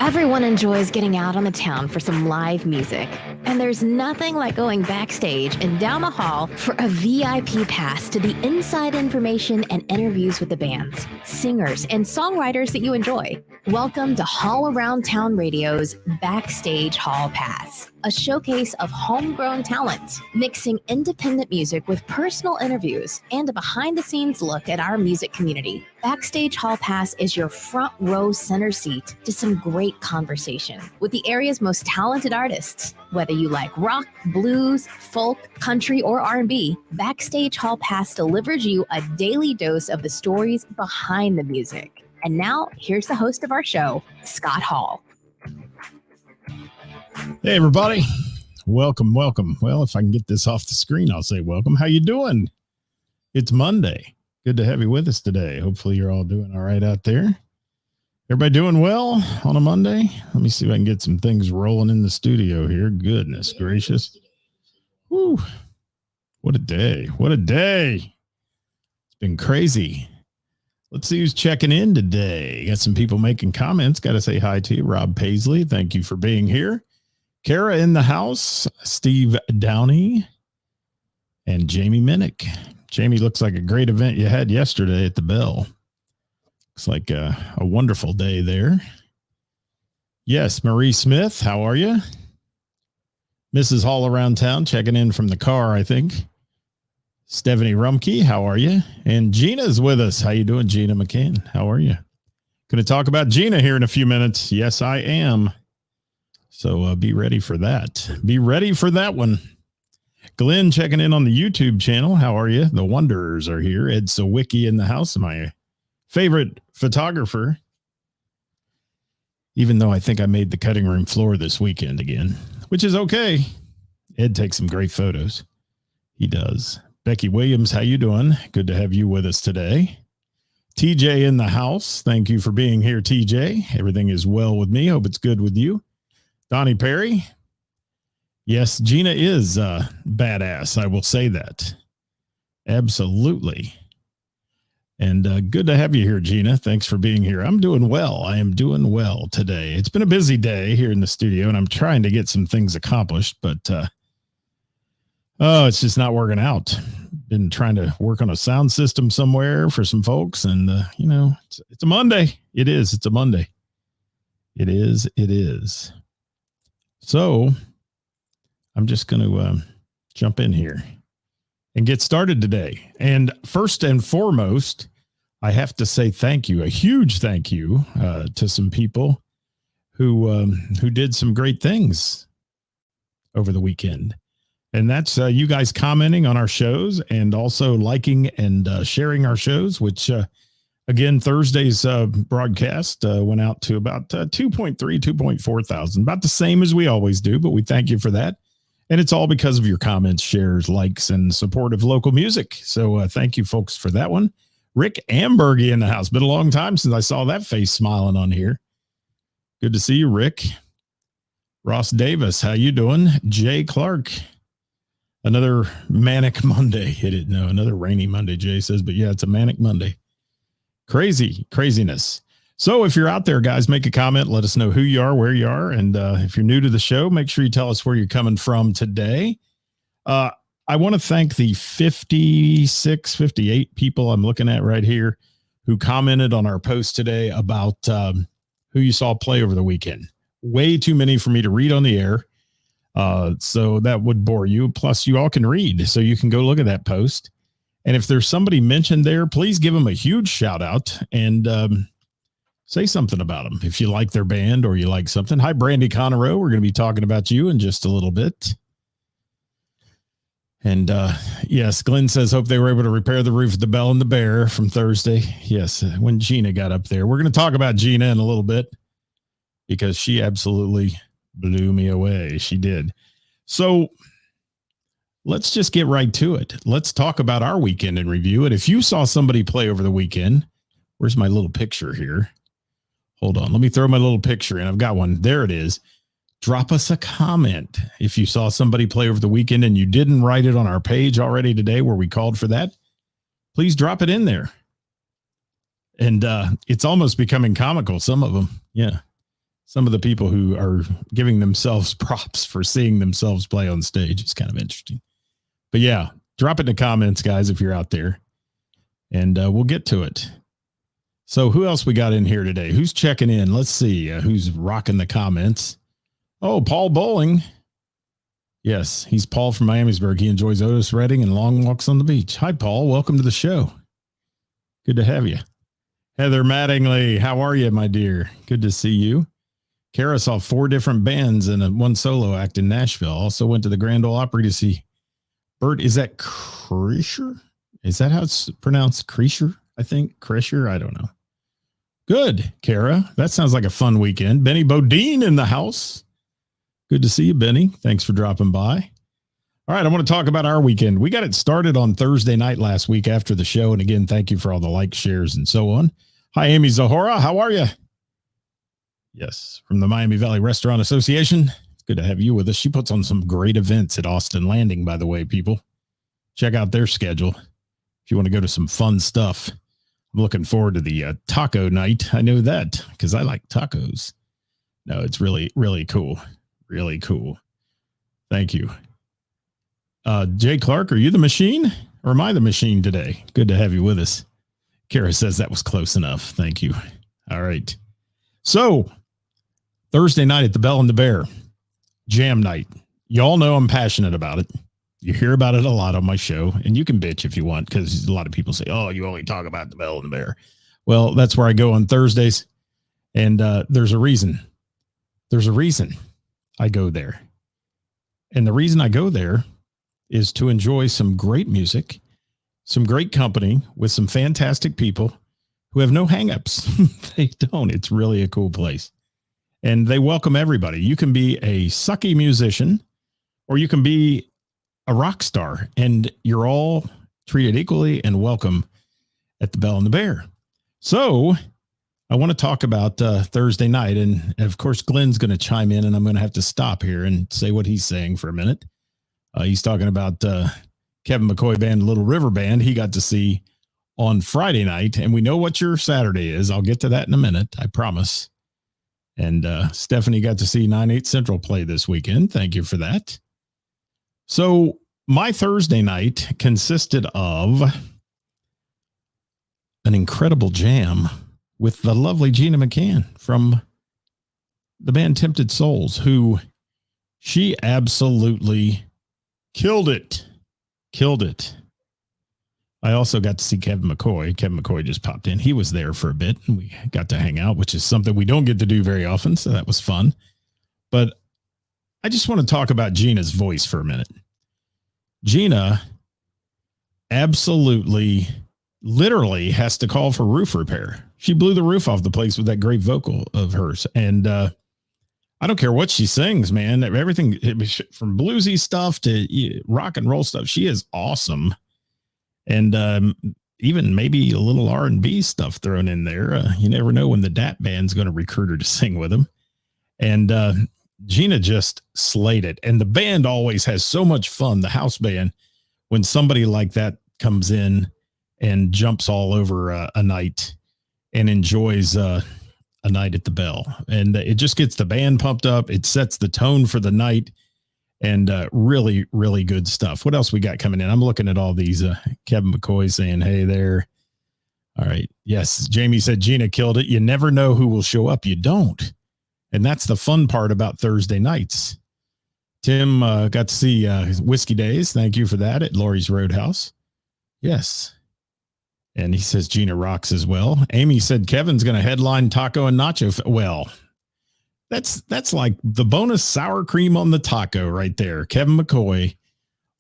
Everyone enjoys getting out on the town for some live music. And there's nothing like going backstage and down the hall for a VIP pass to the inside information and interviews with the bands, singers, and songwriters that you enjoy. Welcome to Hall Around Town Radio's Backstage Hall Pass, a showcase of homegrown talent, mixing independent music with personal interviews and a behind-the-scenes look at our music community. Backstage Hall Pass is your front row center seat to some great conversation with the area's most talented artists. Whether you like rock, blues, folk, country, or R&B, Backstage Hall Pass delivers you a daily dose of the stories behind the music. And now, here's the host of our show, Scott Hall. Hey, everybody. Welcome. Well, if I can get this off the screen, I'll say welcome. How you doing? It's Monday. Good to have you with us today. Hopefully you're all doing all right out there. Everybody doing well on a Monday? Let me see if I can get some things rolling in the studio here. Goodness gracious. Woo. What a day. What a day. It's been crazy. Let's see who's checking in today. Got some people making comments. Got to say hi to you. Rob Paisley, thank you for being here. Kara in the house. Steve Downey. And Jamie Minnick. Jamie, looks like a great event you had yesterday at the Bell. Looks like a wonderful day there. Yes, Marie Smith, how are you? Mrs. Hall Around Town, checking in from the car, I think. Stephanie Rumke, how are you? And Gina's with us. How you doing, Gina McCann? How are you? Going to talk about Gina here in a few minutes. Yes, I am. So be ready for that. Be ready for that one. Glenn checking in on the YouTube channel. How are you? The Wanderers are here. Ed Sawicki in the house, my favorite photographer. Even though I think I made the cutting room floor this weekend again, which is okay. Ed takes some great photos. He does. Becky Williams, how you doing? Good to have you with us today. TJ in the house. Thank you for being here, TJ. Everything is well with me. Hope it's good with you. Donnie Perry. Yes, Gina is badass. I will say that. Absolutely. And good to have you here, Gina. Thanks for being here. I'm doing well. I am doing well today. It's been a busy day here in the studio, and I'm trying to get some things accomplished, but it's just not working out. Been trying to work on a sound system somewhere for some folks, and it's a Monday. It is. It's a Monday. It is. So I'm just going to jump in here and get started today. And first and foremost, I have to say thank you, a huge thank you to some people who did some great things over the weekend. And that's you guys commenting on our shows and also liking and sharing our shows, which, again, Thursday's broadcast went out to about 2.4 thousand, about the same as we always do. But we thank you for that. And it's all because of your comments, shares, likes, and support of local music. So thank you, folks, for that one. Rick Ambergy in the house. Been a long time since I saw that face smiling on here. Good to see you, Rick. Ross Davis, how you doing? Jay Clark. Another manic Monday. Another rainy Monday, Jay says. But yeah, it's a manic Monday. Craziness. So if you're out there, guys, make a comment. Let us know who you are, where you are. And if you're new to the show, make sure you tell us where you're coming from today. I want to thank the 56, 58 people I'm looking at right here who commented on our post today about who you saw play over the weekend. Way too many for me to read on the air. So that would bore you. Plus, you all can read, so you can go look at that post. And if there's somebody mentioned there, please give them a huge shout out and say something about them if you like their band or you like something. Hi, Brandy Conroe. We're going to be talking about you in just a little bit. And yes, Glenn says, hope they were able to repair the roof of the Bell and the Bear from Thursday. Yes, when Gina got up there. We're going to talk about Gina in a little bit because she absolutely blew me away. She did. So let's just get right to it. Let's talk about our weekend in review. And if you saw somebody play over the weekend, where's my little picture here? Hold on. Let me throw my little picture in. I've got one. There it is. Drop us a comment. If you saw somebody play over the weekend and you didn't write it on our page already today where we called for that, please drop it in there. And it's almost becoming comical. Some of them. Yeah. some of the people who are giving themselves props for seeing themselves play on stage. It's kind of interesting. But yeah, drop it in the comments, guys, if you're out there, and we'll get to it. So who else we got in here today? Who's checking in? Let's see who's rocking the comments. Oh, Paul Bowling. Yes, he's Paul from Miamisburg. He enjoys Otis Redding and long walks on the beach. Hi, Paul. Welcome to the show. Good to have you. Heather Mattingly, how are you, my dear? Good to see you. Kara saw 4 different bands and one solo act in Nashville. Also went to the Grand Ole Opry to see Bert. Is that Kreischer? Is that how it's pronounced? Kreischer, I think. Kreischer? I don't know. Good, Kara. That sounds like a fun weekend. Benny Bodine in the house. Good to see you, Benny. Thanks for dropping by. All right, I want to talk about our weekend. We got it started on Thursday night last week after the show. And again, thank you for all the likes, shares, and so on. Hi, Amy Zahora. How are you? Yes, from the Miami Valley Restaurant Association. It's good to have you with us. She puts on some great events at Austin Landing, by the way, people. Check out their schedule if you want to go to some fun stuff. I'm looking forward to the taco night. I know that because I like tacos. No, it's really, really cool. Really cool. Thank you. Jay Clark, are you the machine or am I the machine today? Good to have you with us. Kara says that was close enough. Thank you. All right. So Thursday night at the Bell and the Bear, jam night. Y'all know I'm passionate about it. You hear about it a lot on my show, and you can bitch if you want, because a lot of people say, oh, you only talk about the Bell and the Bear. Well, that's where I go on Thursdays. And there's a reason. There's a reason I go there. And the reason I go there is to enjoy some great music, some great company with some fantastic people who have no hangups. They don't. It's really a cool place. And they welcome everybody. You can be a sucky musician or you can be a rock star, and you're all treated equally and welcome at the Bell and the Bear. So I want to talk about Thursday night. And of course, Glenn's going to chime in, and I'm going to have to stop here and say what he's saying for a minute. He's talking about Kevin McCoy Band, Little River Band. He got to see on Friday night, and we know what your Saturday is. I'll get to that in a minute, I promise. And Stephanie got to see 9/8 Central play this weekend. Thank you for that. So my Thursday night consisted of an incredible jam with the lovely Gina McCann from the band Tempted Souls, who she absolutely killed it. Killed it. I also got to see Kevin McCoy. Kevin McCoy just popped in. He was there for a bit, and we got to hang out, which is something we don't get to do very often. So that was fun. But I just want to talk about Gina's voice for a minute. Gina absolutely, literally has to call for roof repair. She blew the roof off the place with that great vocal of hers. And I don't care what she sings, man. Everything from bluesy stuff to rock and roll stuff. She is awesome. And even maybe a little R&B stuff thrown in there. You never know when the DAT band's going to recruit her to sing with them. And Gina just slayed it. And the band always has so much fun, the house band, when somebody like that comes in and jumps all over a night and enjoys a night at the Bell. And it just gets the band pumped up. It sets the tone for the night, and really, really good stuff. What else we got coming in? I'm looking at all these. Kevin McCoy saying, hey there. All right. Yes. Jamie said Gina killed it. You never know who will show up. You don't. And that's the fun part about Thursday nights. Tim got to see Whiskey Days. Thank you for that at Laurie's Roadhouse. Yes. And he says Gina rocks as well. Amy said Kevin's going to headline Taco and Nacho. Well, that's like the bonus sour cream on the taco right there. Kevin McCoy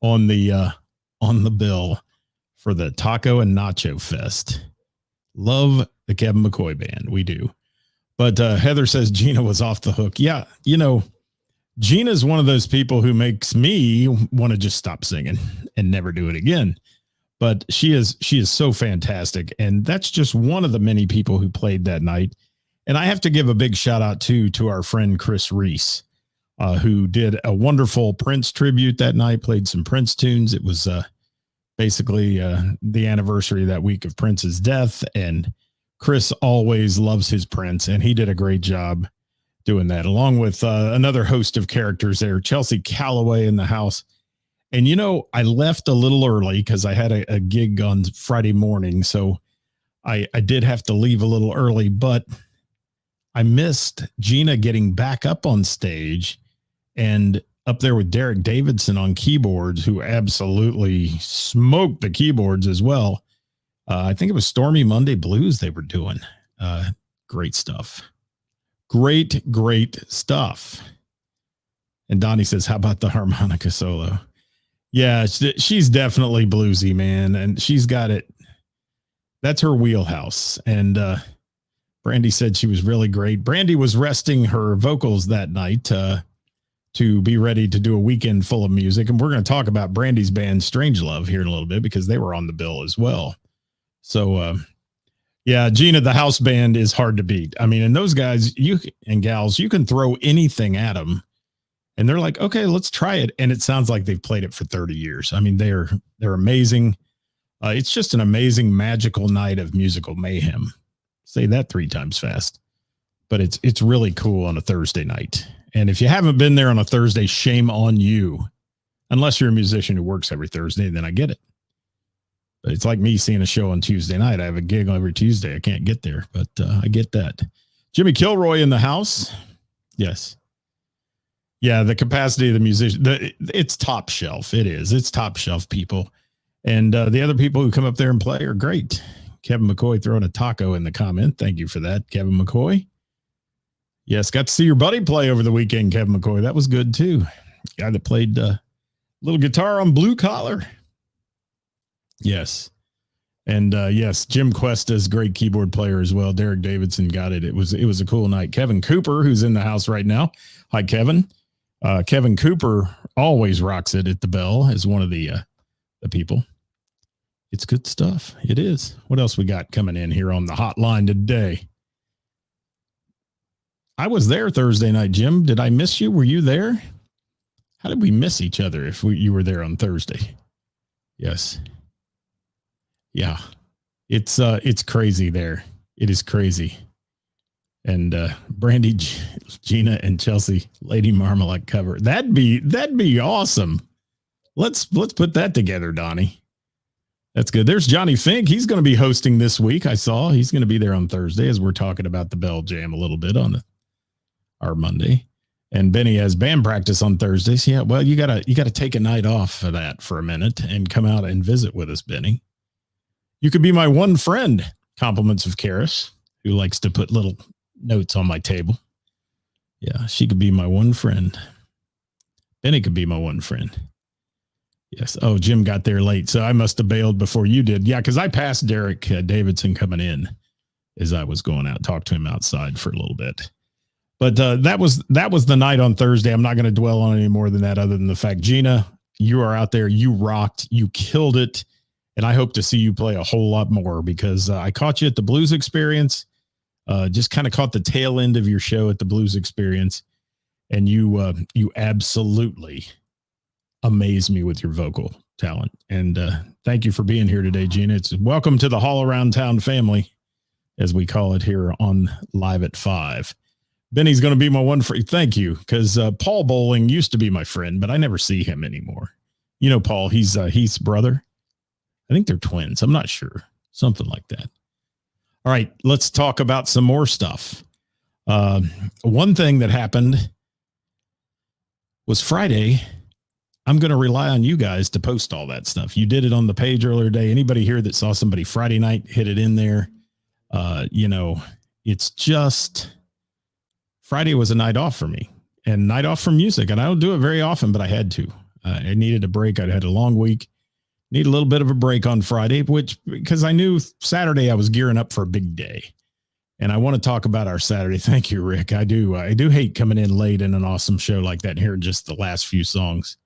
on the bill for the Taco and Nacho Fest. Love the Kevin McCoy Band. We do. But Heather says Gina was off the hook. Yeah, you know, Gina's one of those people who makes me want to just stop singing and never do it again. But she is so fantastic. And that's just one of the many people who played that night. And I have to give a big shout out to our friend Chris Reese, who did a wonderful Prince tribute that night, played some Prince tunes. It was basically the anniversary that week of Prince's death. And Chris always loves his Prince, and he did a great job doing that, along with another host of characters there, Chelsea Calloway in the house. And, you know, I left a little early because I had a gig on Friday morning. So I did have to leave a little early, but I missed Gina getting back up on stage and up there with Derek Davidson on keyboards, who absolutely smoked the keyboards as well. I think it was Stormy Monday Blues they were doing. Great stuff. Great stuff. And Donnie says, how about the harmonica solo? Yeah, she's definitely bluesy, man. And she's got it. That's her wheelhouse. And Brandy said she was really great. Brandy was resting her vocals that night to be ready to do a weekend full of music. And we're going to talk about Brandy's band Strangelove here in a little bit because they were on the bill as well. So, yeah, Gina, the house band is hard to beat. I mean, and those guys, you and gals, you can throw anything at them and they're like, okay, let's try it. And it sounds like they've played it for 30 years. I mean, they're amazing. It's just an amazing, magical night of musical mayhem. Say that 3 times fast, but it's really cool on a Thursday night. And if you haven't been there on a Thursday, shame on you, unless you're a musician who works every Thursday, then I get it. But it's like me seeing a show on Tuesday night. I have a gig every Tuesday. I can't get there, but I get that. Jimmy Kilroy in the house. Yes. Yeah, the capacity of the musician, it's top shelf. It is. It's top shelf, people. And the other people who come up there and play are great. Kevin McCoy throwing a taco in the comment. Thank you for that, Kevin McCoy. Yes, got to see your buddy play over the weekend, Kevin McCoy. That was good, too. Guy that played little guitar on Blue Collar. Yes. And yes, Jim Cuesta's great keyboard player as well. Derek Davidson got it. It was a cool night. Kevin Cooper, who's in the house right now. Hi, Kevin. Kevin Cooper always rocks it at the bell as one of the people. It's good stuff. It is. What else we got coming in here on the hotline today? I was there Thursday night, Jim. Did I miss you? Were you there? How did we miss each other if you were there on Thursday? Yes. Yeah. It's crazy there. It is crazy. And Brandy, Gina, and Chelsea, Lady Marmalade cover. That'd be awesome. Let's put that together, Donnie. That's good. There's Johnny Fink. He's going to be hosting this week. I saw he's going to be there on Thursday as we're talking about the Bell Jam a little bit on our Monday. And Benny has band practice on Thursdays. Yeah, well, you gotta take a night off for that for a minute and come out and visit with us, Benny. You could be my one friend. Compliments of Karis, who likes to put little notes on my table. Yeah, she could be my one friend. Benny could be my one friend. Yes. Oh, Jim got there late, so I must have bailed before you did. Yeah, because I passed Derek Davidson coming in as I was going out, talked to him outside for a little bit. But that was the night on Thursday. I'm not going to dwell on any more than that, other than the fact, Gina, you are out there. You rocked. You killed it. And I hope to see you play a whole lot more because I caught you at the Blues Experience. Just kind of caught the tail end of your show at the Blues Experience. And you absolutely amazed me with your vocal talent. And thank you for being here today, Gina. It's welcome to the Hall Around Town family, as we call it here on Live at 5. Benny's going to be my one friend. Thank you. Because Paul Bowling used to be my friend, but I never see him anymore. You know, Paul, he's Heath's brother. I think they're twins. I'm not sure. Something like that. All right, let's talk about some more stuff. One thing that happened was Friday. I'm going to rely on you guys to post all that stuff. You did it on the page earlier today. Anybody here that saw somebody Friday night hit it in there? It's just Friday was a night off for me and night off from music. And I don't do it very often, but I had to. I needed a break. I had a long week. Need a little bit of a break on Friday, because I knew Saturday I was gearing up for a big day. And I want to talk about our Saturday. Thank you, Rick. I do hate coming in late in an awesome show like that and hearing just the last few songs.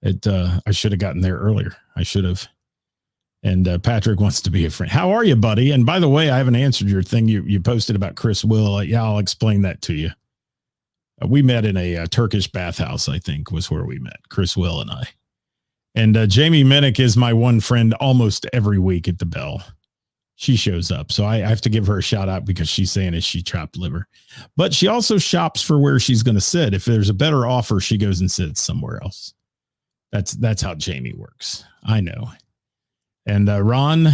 I should have gotten there earlier. I should have. And Patrick wants to be a friend. How are you, buddy? And by the way, I haven't answered your thing you posted about Chris Will. Yeah, I'll explain that to you. We met in a Turkish bathhouse, I think, was where we met, Chris Will and I. And Jamie Minnick is my one friend almost every week at the Bell. she shows up. So I have to give her a shout out because she's saying is she chopped liver. But she also shops for where she's going to sit. If there's a better offer, she goes and sits somewhere else. That's how Jamie works. I know. And Ron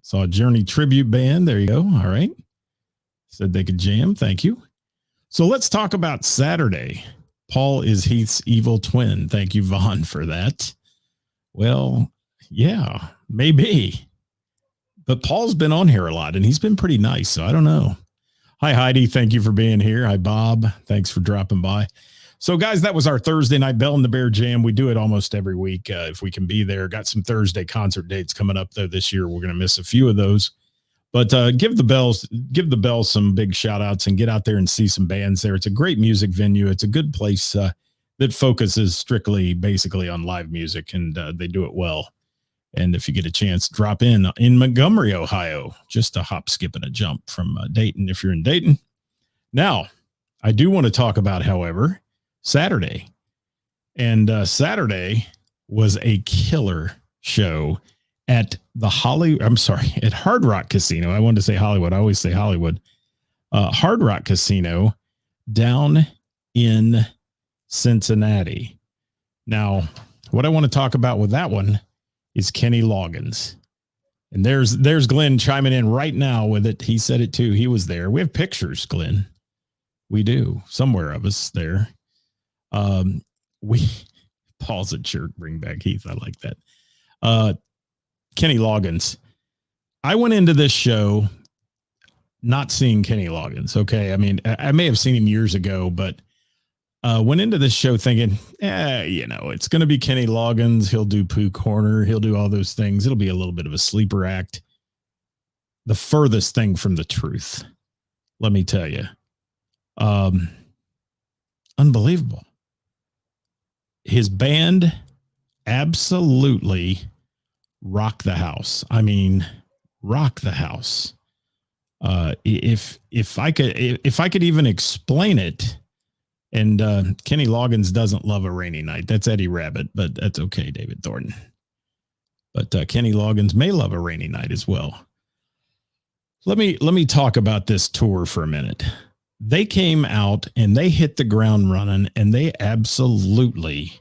saw a Journey tribute band. There you go. All right. Said they could jam. Thank you. So let's talk about Saturday. Paul is Heath's evil twin. Thank you, Vaughn, for that. Well, yeah, maybe. But Paul's been on here a lot, and he's been pretty nice, so I don't know. Hi, Heidi. Thank you for being here. Hi, Bob. Thanks for dropping by. So, guys, that was our Thursday night Bell and the Bear Jam. We do it almost every week if we can be there. Got some Thursday concert dates coming up, though, this year. We're going to miss a few of those. But give the Bells some big shout outs and get out there and see some bands there. It's a great music venue. It's a good place that focuses strictly basically on live music, and they do it well. And if you get a chance, drop in Montgomery, Ohio, just a hop, skip, and a jump from Dayton if you're in Dayton. Now, I do want to talk about, however, Saturday. And Saturday was a killer show at at Hard Rock Casino. I wanted to say Hollywood. I always say Hollywood. Hard Rock Casino down in Cincinnati. Now, what I want to talk about with that one is Kenny Loggins. And there's Glenn chiming in right now with it. He said it too. He was there. We have pictures, Glenn. We do. Somewhere of us there. Paul's a shirt, bring back Heath. I like that. Kenny Loggins. I went into this show not seeing Kenny Loggins. Okay. I mean, I may have seen him years ago, but went into this show thinking, it's going to be Kenny Loggins. He'll do Pooh Corner. He'll do all those things. It'll be a little bit of a sleeper act. The furthest thing from the truth. Let me tell you. Unbelievable. His band absolutely rock the house. I mean, rock the house. If I could even explain it, and Kenny Loggins doesn't love a rainy night. That's Eddie Rabbit, but that's okay, David Thornton. But Kenny Loggins may love a rainy night as well. Let me talk about this tour for a minute. They came out and they hit the ground running, and they absolutely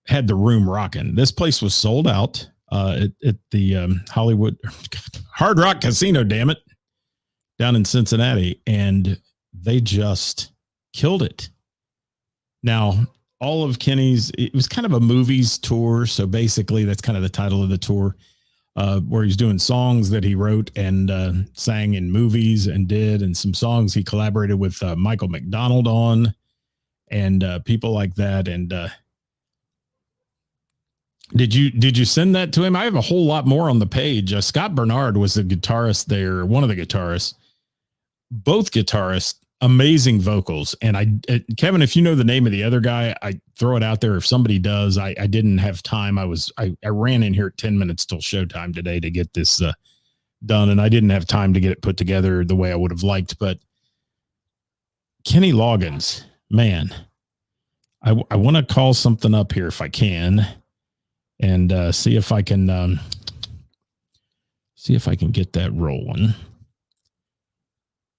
had the room rocking. This place was sold out at the Hollywood Hard Rock Casino, damn it, down in Cincinnati, and they just killed it. Now, all of Kenny's, it was kind of a movies tour, so basically that's kind of the title of the tour, where he's doing songs that he wrote and sang in movies and some songs he collaborated with Michael McDonald on, and people like that. And did you send that to him? I have a whole lot more on the page. Scott Bernard was the guitarist there, one of the guitarists. Both guitarists, amazing vocals. And Kevin, if you know the name of the other guy, I throw it out there. If somebody does, I didn't have time. I ran in here at 10 minutes till showtime today to get this done, and I didn't have time to get it put together the way I would have liked. But Kenny Loggins, man, I want to call something up here if I can, and see if I can get that rolling,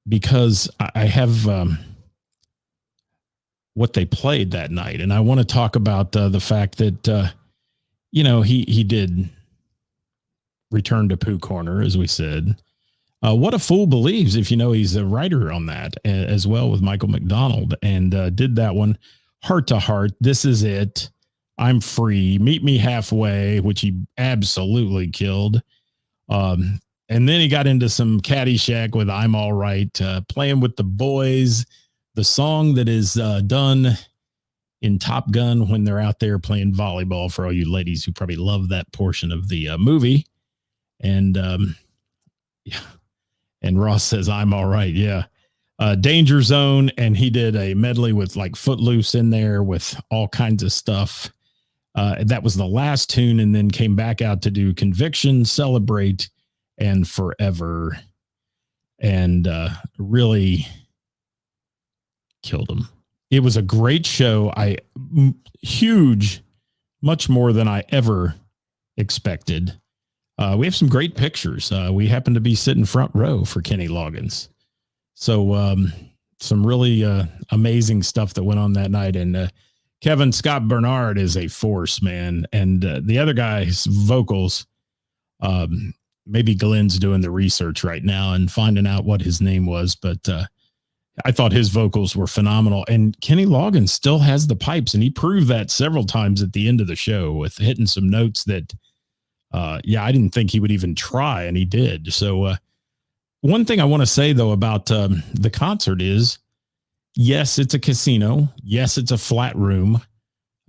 because I have what they played that night. And I want to talk about the fact that, he did return to Pooh Corner, as we said. What a Fool Believes, if you know, he's a writer on that as well with Michael McDonald, and did that one. Heart to Heart, This Is It, I'm Free, Meet Me Halfway, which he absolutely killed. And then he got into some Caddyshack with I'm All Right, Playing with the Boys, the song that is done in Top Gun when they're out there playing volleyball, for all you ladies who probably love that portion of the movie. And yeah. And Ross says, I'm all right. Yeah. Danger Zone. And he did a medley with like Footloose in there with all kinds of stuff. That was the last tune, and then came back out to do Conviction, Celebrate, and Forever. And really killed him. It was a great show. Huge, much more than I ever expected. We have some great pictures. We happen to be sitting front row for Kenny Loggins. So some really amazing stuff that went on that night. And Kevin Scott Bernard is a force, man. And the other guy's vocals, maybe Glenn's doing the research right now and finding out what his name was. But I thought his vocals were phenomenal. And Kenny Loggins still has the pipes. And he proved that several times at the end of the show with hitting some notes that, I didn't think he would even try. And he did. So one thing I want to say, though, about the concert is, yes, it's a casino. Yes, it's a flat room,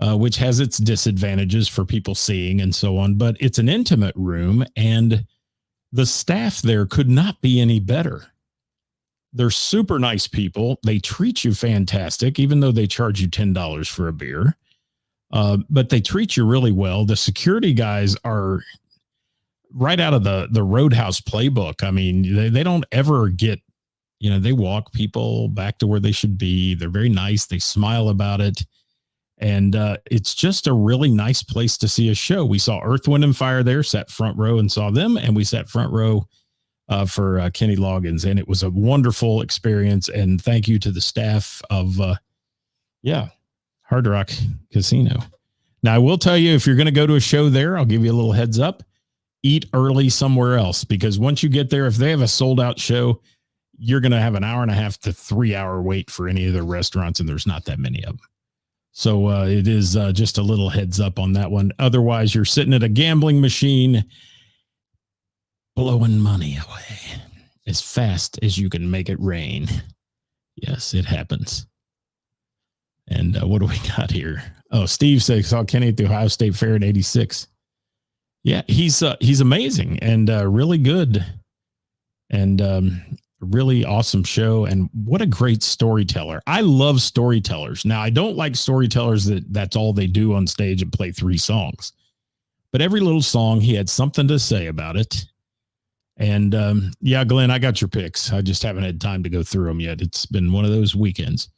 which has its disadvantages for people seeing and so on. But it's an intimate room, and the staff there could not be any better. They're super nice people. They treat you fantastic, even though they charge you $10 for a beer. But they treat you really well. The security guys are right out of the Roadhouse playbook. I mean, they don't ever get, they walk people back to where they should be. They're very nice. They smile about it. And it's just a really nice place to see a show. We saw Earth, Wind and Fire there, sat front row and saw them. And we sat front row for Kenny Loggins. And it was a wonderful experience. And thank you to the staff of, Hard Rock Casino. Now, I will tell you, if you're going to go to a show there, I'll give you a little heads up. Eat early somewhere else, because once you get there, if they have a sold out show, you're going to have an 1.5 to 3 hour wait for any of the restaurants, and there's not that many of them. So it is just a little heads up on that one. Otherwise, you're sitting at a gambling machine blowing money away as fast as you can make it rain. Yes, it happens. And what do we got here? Oh, Steve says, saw Kenny at the Ohio State Fair in '86. Yeah, he's amazing and really good, and really awesome show. And what a great storyteller. I love storytellers. Now, I don't like storytellers that's all they do on stage and play 3 songs. But every little song, he had something to say about it. And Glenn, I got your picks. I just haven't had time to go through them yet. It's been one of those weekends.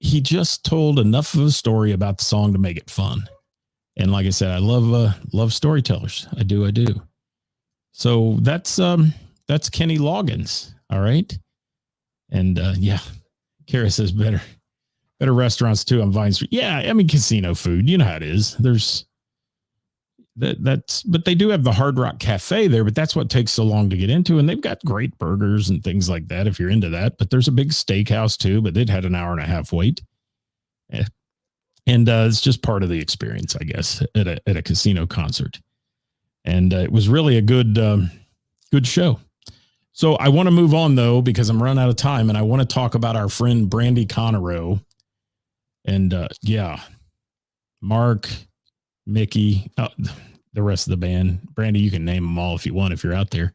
He just told enough of a story about the song to make it fun. And like I said, I love storytellers. I do. So that's Kenny Loggins. All right. And Kara says better restaurants too on Vine Street. Yeah, I mean, casino food, you know how it is. There's but they do have the Hard Rock Cafe there, but that's what takes so long to get into. And they've got great burgers and things like that if you're into that. But there's a big steakhouse too, but it had an 1.5 hour wait. And it's just part of the experience, I guess, at a casino concert. And it was really a good show. So I want to move on, though, because I'm running out of time. And I want to talk about our friend Brandy Connerow. And Mark, Mickey, the rest of the band. Brandy, you can name them all if you want, if you're out there.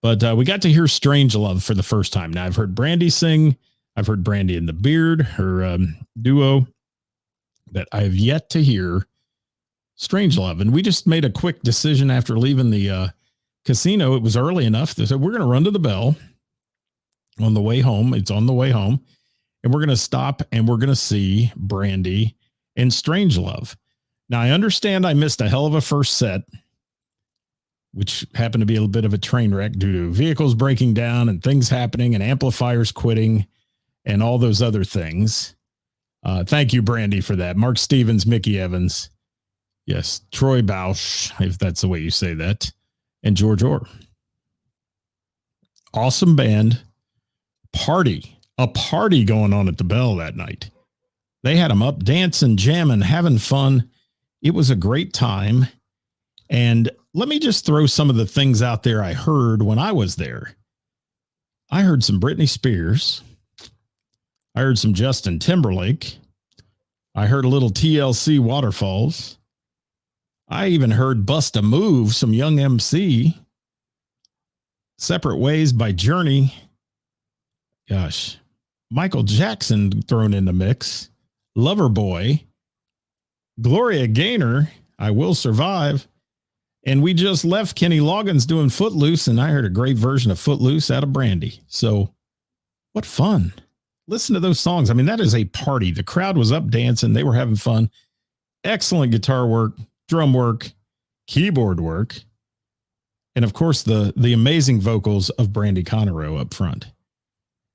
But we got to hear Strange Love for the first time. Now, I've heard Brandy sing. I've heard Brandy and the Beard, her duo. That I have yet to hear Strange Love. And we just made a quick decision after leaving the casino. It was early enough. They said, we're going to run to the Bell on the way home. It's on the way home. And we're going to stop and we're going to see Brandy and Strange Love. Now, I understand I missed a hell of a first set, which happened to be a bit of a train wreck due to vehicles breaking down and things happening and amplifiers quitting and all those other things. Thank you, Brandy, for that. Mark Stevens, Mickey Evans. Yes, Troy Bausch, if that's the way you say that. And George Orr. Awesome band. A party going on at the Bell that night. They had them up dancing, jamming, having fun. It was a great time. And let me just throw some of the things out there I heard when I was there. I heard some Britney Spears. I heard some Justin Timberlake. I heard a little TLC Waterfalls. I even heard Bust a Move, some Young MC. Separate Ways by Journey. Gosh. Michael Jackson thrown in the mix. Loverboy. Gloria Gaynor, I Will Survive. And we just left Kenny Loggins doing Footloose, and I heard a great version of Footloose out of Brandy. So what fun. Listen to those songs. I mean, that is a party. The crowd was up dancing. They were having fun. Excellent guitar work. drum work, keyboard work, and of course the amazing vocals of Brandy Conroe up front.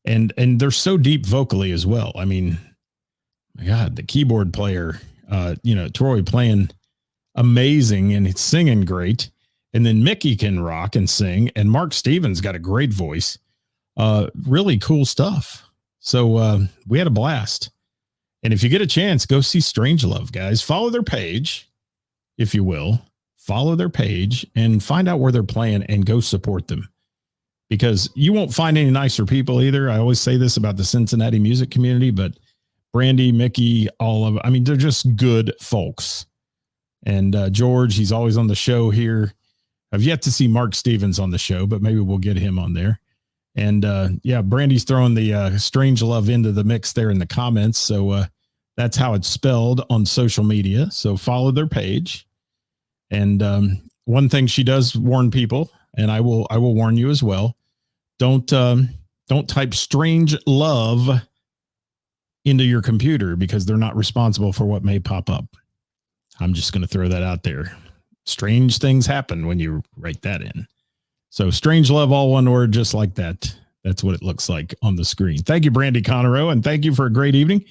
And they're so deep vocally as well. I mean, my God, the keyboard player, Troy playing amazing and it's singing great. And then Mickey can rock and sing, and Mark Stevens got a great voice. Really cool stuff. So we had a blast. And if you get a chance, go see Strangelove, guys. Follow their page, if you will. Follow their page and find out where they're playing and go support them. Because you won't find any nicer people either. I always say this about the Cincinnati music community, but Brandy, Mickey, they're just good folks. And George, he's always on the show here. I've yet to see Mark Stevens on the show, but maybe we'll get him on there. And Brandy's throwing the Strangelove into the mix there in the comments. So that's how it's spelled on social media. So follow their page. And one thing she does warn people, and I will warn you as well. Don't type strange love into your computer because they're not responsible for what may pop up. I'm just going to throw that out there. Strange things happen when you write that in. So Strangelove, all one word, just like that. That's what it looks like on the screen. Thank you, Brandy Conroe, and thank you for a great evening.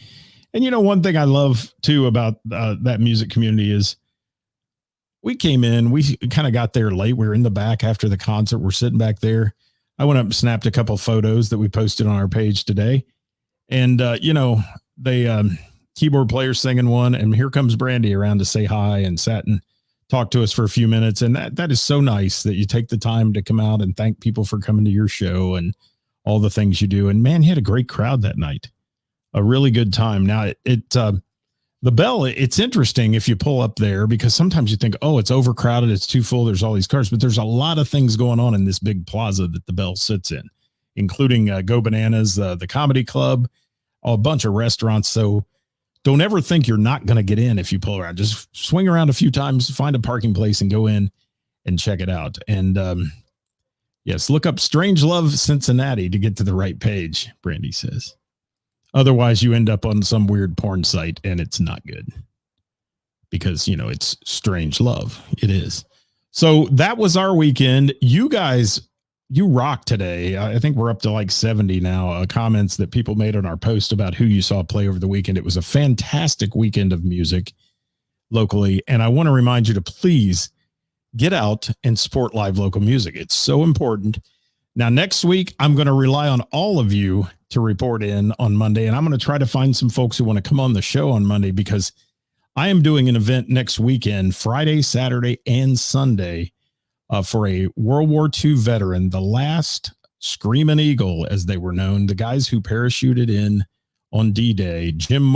And one thing I love too about that music community is we came in, we kind of got there late. We were in the back after the concert. We're sitting back there. I went up and snapped a couple of photos that we posted on our page today. And, they keyboard player singing one, and here comes Brandy around to say hi and sat and talked to us for a few minutes. And that is so nice that you take the time to come out and thank people for coming to your show and all the things you do. And man, you had a great crowd that night. A really good time. Now the Bell, it's interesting if you pull up there because sometimes you think, oh, it's overcrowded. It's too full. There's all these cars, but there's a lot of things going on in this big plaza that the Bell sits in, including Go Bananas, the comedy club, a bunch of restaurants. So don't ever think you're not going to get in if you pull around. Just swing around a few times, find a parking place and go in and check it out. And yes, look up Strangelove Cincinnati to get to the right page, Brandy says. Otherwise, you end up on some weird porn site and it's not good because, it's Strangelove. It is. So that was our weekend. You guys, you rock today. I think we're up to like 70 now comments that people made on our post about who you saw play over the weekend. It was a fantastic weekend of music locally. And I want to remind you to please get out and support live local music. It's so important. Now, next week, I'm going to rely on all of you to report in on Monday, and I'm going to try to find some folks who want to come on the show on Monday because I am doing an event next weekend, Friday, Saturday, and Sunday for a World War II veteran, the last Screaming Eagle, as they were known, the guys who parachuted in on D-Day, Jim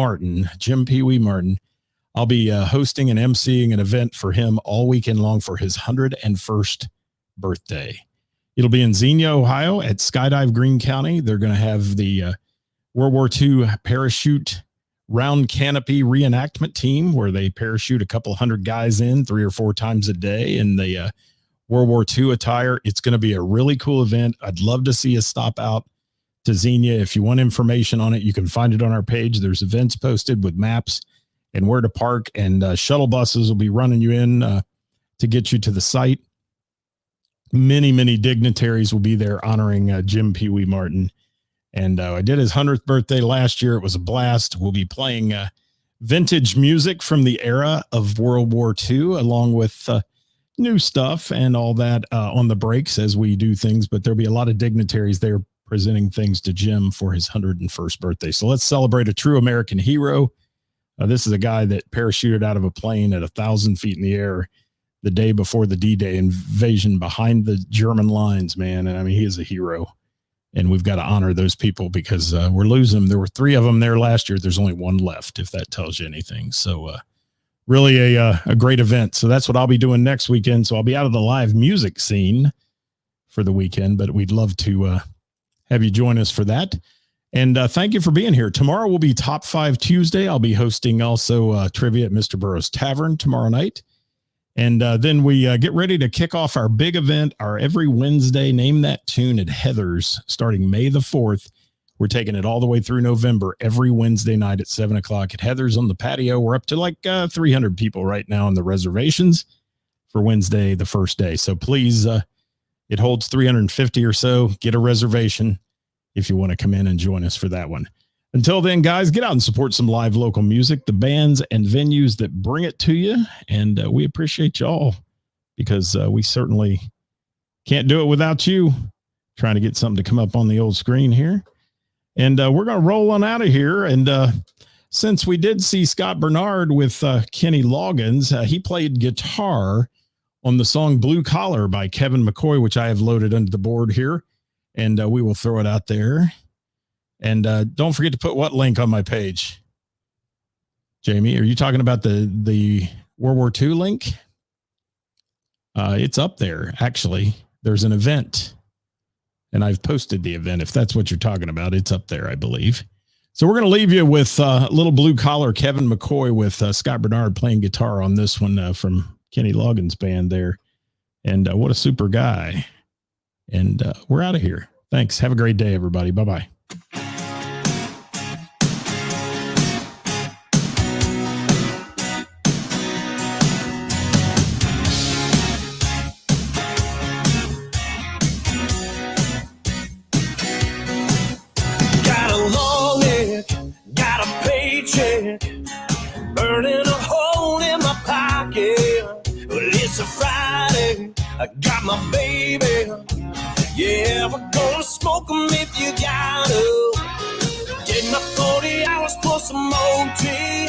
Pee Wee Martin. I'll be hosting and emceeing an event for him all weekend long for his 101st birthday. It'll be in Xenia, Ohio at Skydive Greene County. They're going to have the World War II parachute round canopy reenactment team where they parachute a couple hundred guys in 3 or 4 times a day in the World War II attire. It's going to be a really cool event. I'd love to see you stop out to Xenia. If you want information on it, you can find it on our page. There's events posted with maps and where to park, and shuttle buses will be running you in to get you to the site. Many, many dignitaries will be there honoring Jim Pee Wee Martin. And I did his 100th birthday last year. It was a blast. We'll be playing vintage music from the era of World War II, along with new stuff and all that on the breaks as we do things. But there'll be a lot of dignitaries there presenting things to Jim for his 101st birthday. So let's celebrate a true American hero. This is a guy that parachuted out of a plane at 1,000 feet in the air the day before the D-Day invasion behind the German lines, man. And I mean, he is a hero, and we've got to honor those people because we're losing them. There were 3 of them there last year. There's only 1 left, if that tells you anything. So really a great event. So that's what I'll be doing next weekend. So I'll be out of the live music scene for the weekend, but we'd love to have you join us for that. And thank you for being here. Tomorrow will be Top 5 Tuesday. I'll be hosting also trivia at Mr. Burroughs Tavern tomorrow night. And then we get ready to kick off our big event, our every Wednesday Name That Tune at Heather's, starting May the 4th. We're taking it all the way through November, every Wednesday night at 7 o'clock at Heather's on the patio. We're up to like 300 people right now on the reservations for Wednesday, the first day. So please, it holds 350 or so. Get a reservation if you want to come in and join us for that one. Until then, guys, get out and support some live local music, the bands and venues that bring it to you. And we appreciate y'all because we certainly can't do it without you. Trying to get something to come up on the old screen here. And we're going to roll on out of here. And since we did see Scott Bernard with Kenny Loggins, he played guitar on the song Blue Collar by Kevin McCoy, which I have loaded under the board here. And we will throw it out there. And don't forget to put what link on my page? Jamie, are you talking about the World War II link? It's up there, actually. There's an event. And I've posted the event. If that's what you're talking about, it's up there, I believe. So we're going to leave you with little Blue Collar Kevin McCoy with Scott Bernard playing guitar on this one from Kenny Loggins' band there. And what a super guy. And we're out of here. Thanks. Have a great day, everybody. Bye-bye. Burning a hole in my pocket. Well, it's a Friday, I got my baby. Yeah, we're gonna smoke 'em if you gotta. Get my 40 hours plus some OT.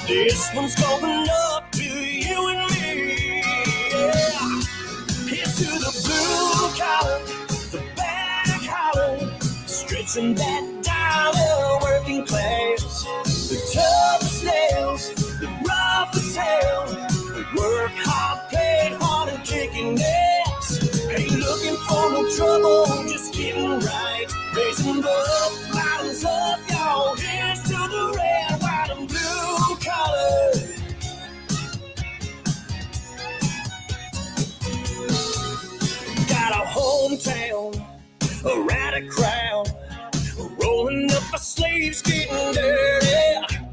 This one's going up to you and me. Yeah. Here's to the blue collar, the back collar, stretching that dollar working class. The toughest nails, the roughest hell. Work hard, play hard, and kicking ass. Ain't looking for no trouble, just getting right. Raising up, bottoms up, y'all. Here's to the red, white, and blue collar. Got a hometown, a rowdy crowd. Rolling up our sleeves, getting dirty.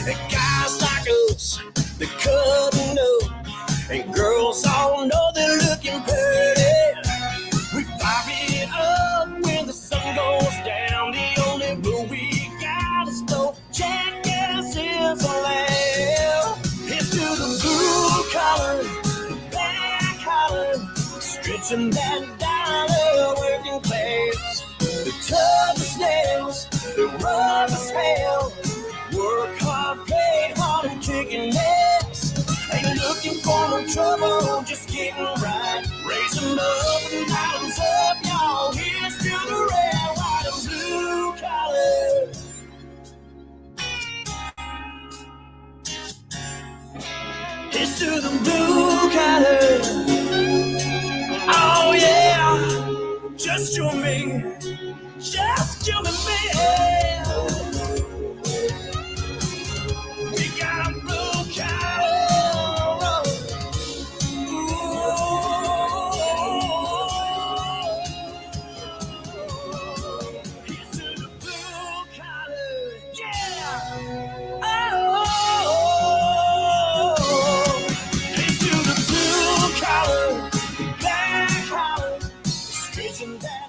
And guys like us, they're cutting up. And girls all know they're looking pretty. We fire it up when the sun goes down. The only rule we got is no jackasses allowed. Here's to the blue collar, the black collar, stretching that dollar working class. The toughest nails, the roughest hell. Work hard, play hard, and kicking ass. Ain't looking for no trouble, just getting right. Raising up and bottoms up, y'all. Here's to the red, white, and blue collar. Here's to the blue collar. Oh yeah, just you and me. Just you and me. We got a blue collar. Here's to the blue collar. Yeah. Oh. Here's to the blue collar, the black collar, stretching that.